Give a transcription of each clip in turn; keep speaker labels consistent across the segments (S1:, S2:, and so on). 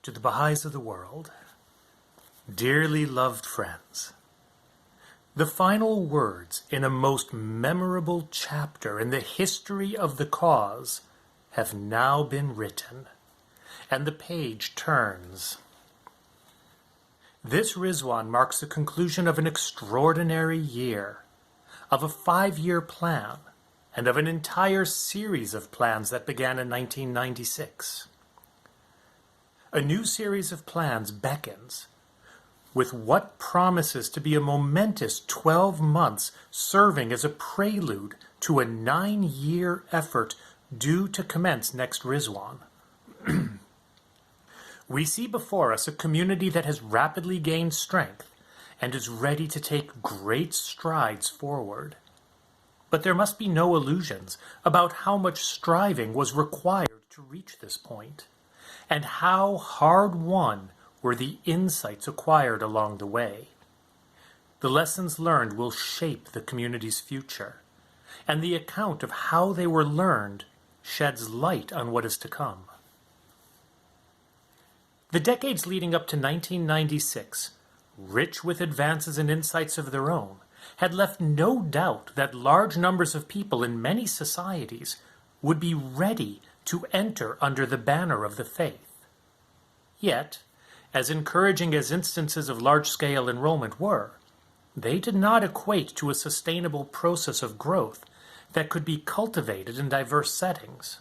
S1: To the Baha'is of the world, dearly loved friends, the final words in a most memorable chapter in the history of the cause have now been written, and the page turns. This Ridvan marks the conclusion of an extraordinary year, of a 5-year plan, and of an entire series of plans that began in 1996. A new series of plans beckons, with what promises to be a momentous 12 months serving as a prelude to a 9-year effort due to commence next Ridvan. We see before us a community that has rapidly gained strength and is ready to take great strides forward. But there must be no illusions about how much striving was required to reach this point, and how hard-won were the insights acquired along the way. The lessons learned will shape the community's future, and the account of how they were learned sheds light on what is to come. The decades leading up to 1996, rich with advances and insights of their own, had left no doubt that large numbers of people in many societies would be ready to enter under the banner of the faith. Yet, as encouraging as instances of large-scale enrollment were, they did not equate to a sustainable process of growth that could be cultivated in diverse settings.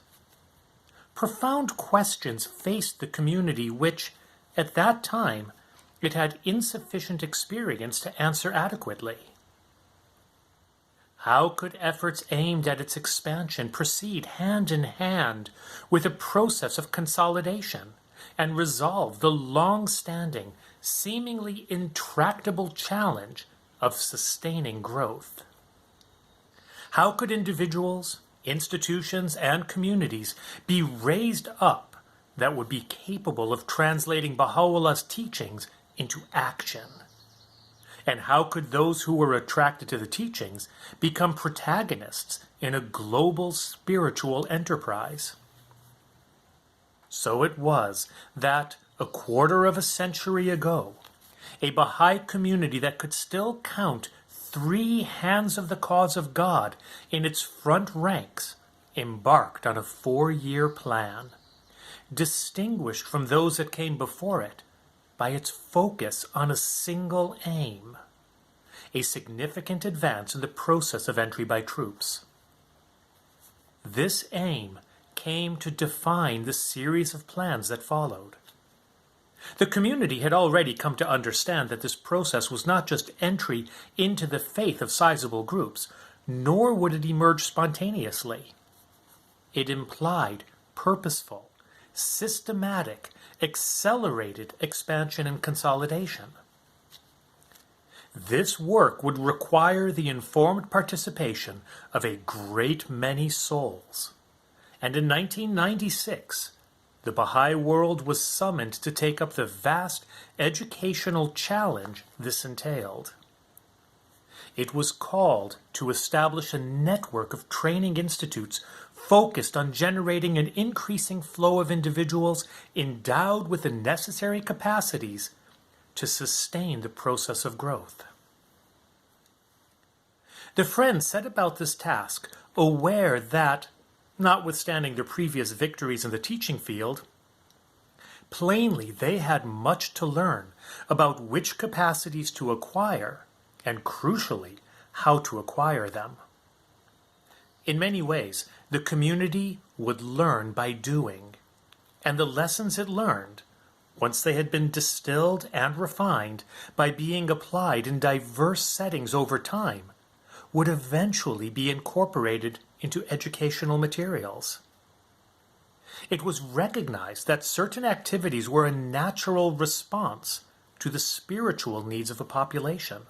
S1: Profound questions faced the community which, at that time, it had insufficient experience to answer adequately. How could efforts aimed at its expansion proceed hand in hand with a process of consolidation and resolve the long-standing, seemingly intractable challenge of sustaining growth? How could individuals, institutions, and communities be raised up that would be capable of translating Baha'u'llah's teachings into action? And how could those who were attracted to the teachings become protagonists in a global spiritual enterprise? So it was that, a quarter of a century ago, a Baha'i community that could still count 3 hands of the cause of God in its front ranks embarked on a 4-year plan, distinguished from those that came before it by its focus on a single aim, a significant advance in the process of entry by troops. This aim came to define the series of plans that followed. The community had already come to understand that this process was not just entry into the faith of sizable groups, nor would it emerge spontaneously. It implied purposeful, systematic, accelerated expansion and consolidation. This work would require the informed participation of a great many souls, and in 1996, the Baha'i world was summoned to take up the vast educational challenge this entailed. It was called to establish a network of training institutes focused on generating an increasing flow of individuals endowed with the necessary capacities to sustain the process of growth. The friends set about this task, aware that, notwithstanding their previous victories in the teaching field, plainly they had much to learn about which capacities to acquire, and crucially, how to acquire them. In many ways, the community would learn by doing, and the lessons it learned, once they had been distilled and refined by being applied in diverse settings over time, would eventually be incorporated into educational materials. It was recognized that certain activities were a natural response to the spiritual needs of a population.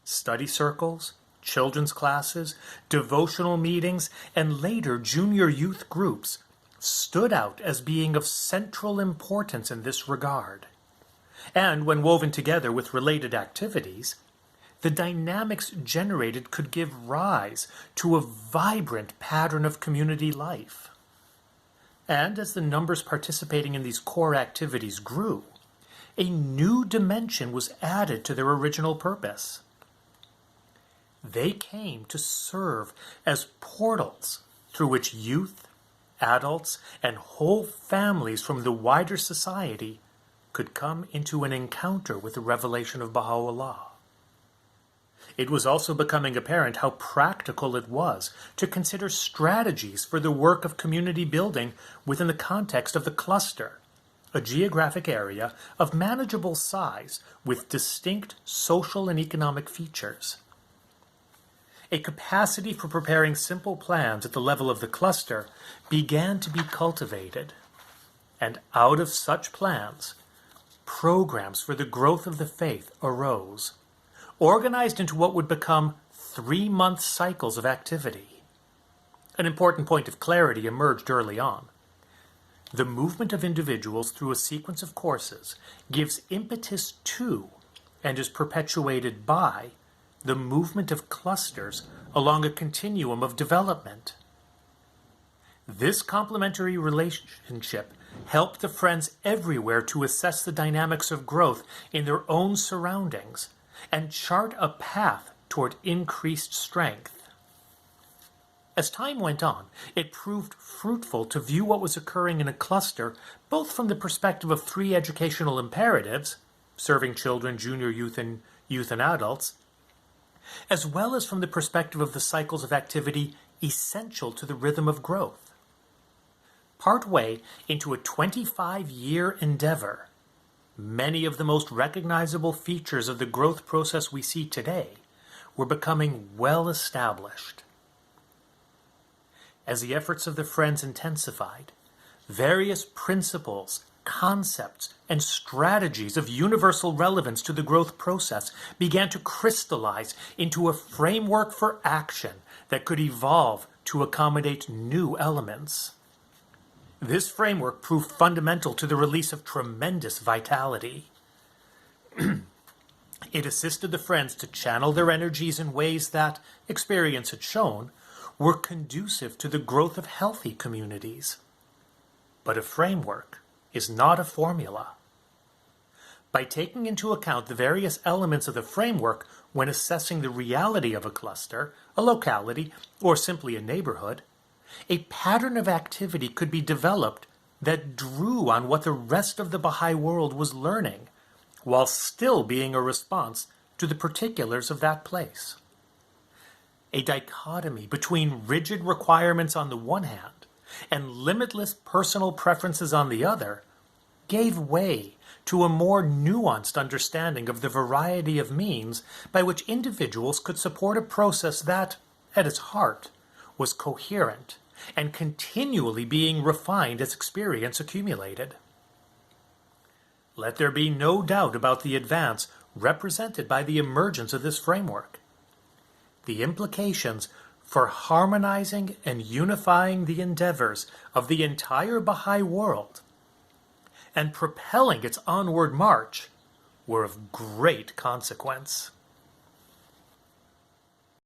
S1: Study circles, children's classes, devotional meetings, and later junior youth groups stood out as being of central importance in this regard. And when woven together with related activities, the dynamics generated could give rise to a vibrant pattern of community life. And as the numbers participating in these core activities grew, a new dimension was added to their original purpose. They came to serve as portals through which youth, adults, and whole families from the wider society could come into an encounter with the revelation of Baha'u'llah. It was also becoming apparent how practical it was to consider strategies for the work of community building within the context of the cluster, a geographic area of manageable size with distinct social and economic features. A capacity for preparing simple plans at the level of the cluster began to be cultivated, and out of such plans, programs for the growth of the faith arose, organized into what would become 3-month cycles of activity. An important point of clarity emerged early on. The movement of individuals through a sequence of courses gives impetus to, and is perpetuated by, the movement of clusters along a continuum of development. This complementary relationship helped the friends everywhere to assess the dynamics of growth in their own surroundings and chart a path toward increased strength. As time went on, it proved fruitful to view what was occurring in a cluster both from the perspective of 3 educational imperatives, serving children, junior youth, and adults, as well as from the perspective of the cycles of activity essential to the rhythm of growth. Partway into a 25-year endeavor, many of the most recognizable features of the growth process we see today were becoming well established. As the efforts of the friends intensified, various principles, concepts, and strategies of universal relevance to the growth process began to crystallize into a framework for action that could evolve to accommodate new elements. This framework proved fundamental to the release of tremendous vitality. It assisted the friends to channel their energies in ways that, experience had shown, were conducive to the growth of healthy communities. But a framework is not a formula. By taking into account the various elements of the framework when assessing the reality of a cluster, a locality, or simply a neighborhood, a pattern of activity could be developed that drew on what the rest of the Baha'i world was learning, while still being a response to the particulars of that place. A dichotomy between rigid requirements on the one hand and limitless personal preferences on the other gave way to a more nuanced understanding of the variety of means by which individuals could support a process that, at its heart, was coherent and continually being refined as experience accumulated. Let there be no doubt about the advance represented by the emergence of this framework. The implications for harmonizing and unifying the endeavors of the entire Baha'i world and propelling its onward march were of great consequence.